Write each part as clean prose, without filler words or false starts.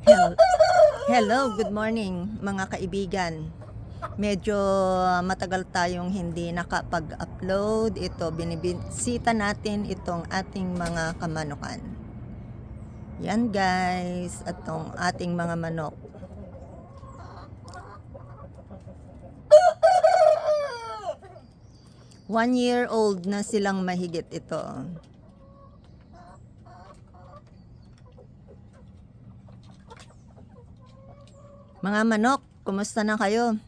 Hel- Hello, good morning mga kaibigan. Medyo matagal tayong hindi nakapag-upload. Ito, binibisita natin itong ating mga kamanukan. Yan guys, itong ating mga manok. One year old na silang mahigit ito. Mga manok, kumusta na kayo?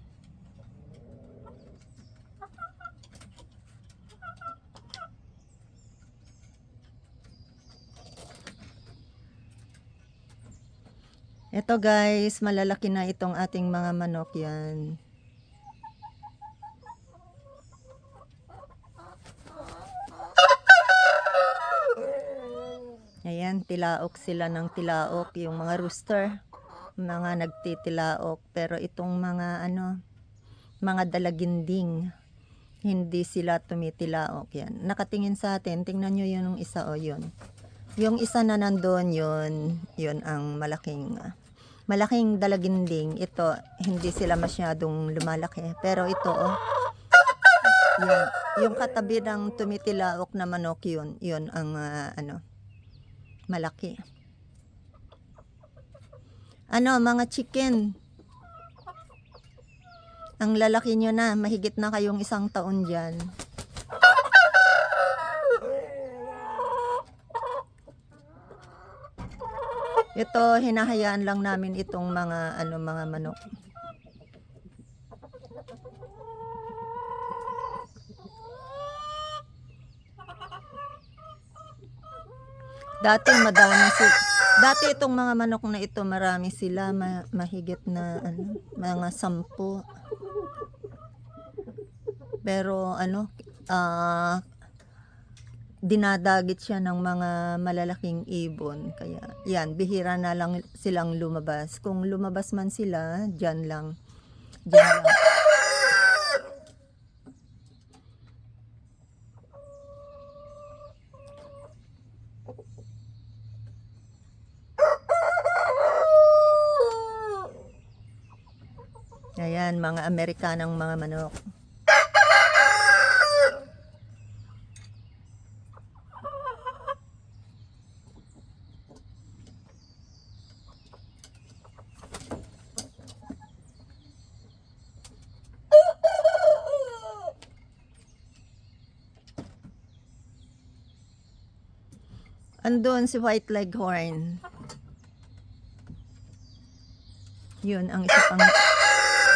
Ito guys, malalaki na itong ating mga manok yan. Ayan, tilaok sila ng tilaok, yung mga rooster, mga nagtitilaok. Pero itong mga mga dalaginding, hindi sila tumitilaok yan. Nakatingin sa atin, tingnan nyo yung isa o yun. Yung isa na nandun yun ang malaking dalaginding. Ito, hindi sila masyadong lumalaki. Pero ito yan, yung katabi ng tumitilaok na manok yun ang malaki. Mga chicken. Ang lalaki nyo na, mahigit na kayong 1 taon dyan. Ito, hinahayaan lang namin itong mga manok. Dati itong mga manok na ito, marami sila, mahigit na mga 10. Pero dinadagit siya ng mga malalaking ibon. Kaya yan, bihira na lang silang lumabas. Kung lumabas man sila, dyan lang. Ayan, mga Amerikanang mga manok. Andun si White Leghorn. Yun, ang isa pang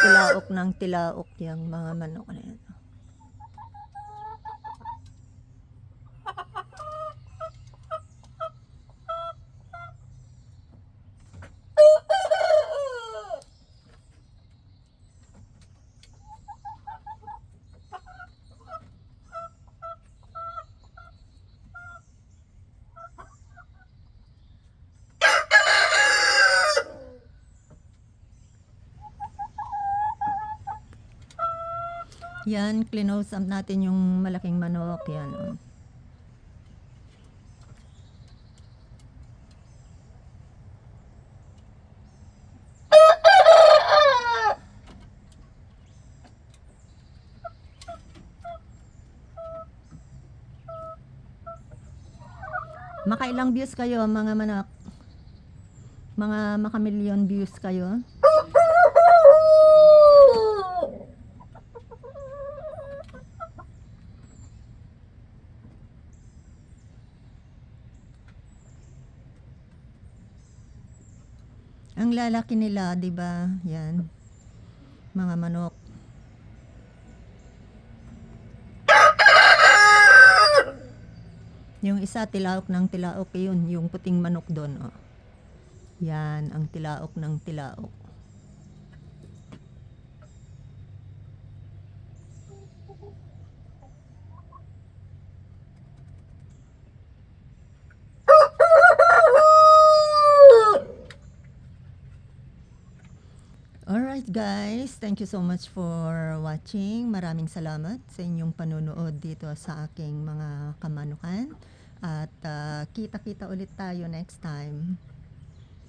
tilaok ng tilaok yung mga manok na yan. Yan, clinose up natin yung malaking manok. Yan. Makailang views kayo mga manok? Mga makamilyon views kayo? Ang lalaki nila, 'di ba? Yan. Mga manok. Yung isa tilaok ng tilaok, yun, yung puting manok doon, oh. Yan ang tilaok ng tilaok. Alright guys, thank you so much for watching. Maraming salamat sa inyong panonood dito sa aking mga kamanukan. At kita-kita ulit tayo next time.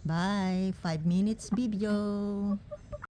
Bye. 5 minutes video.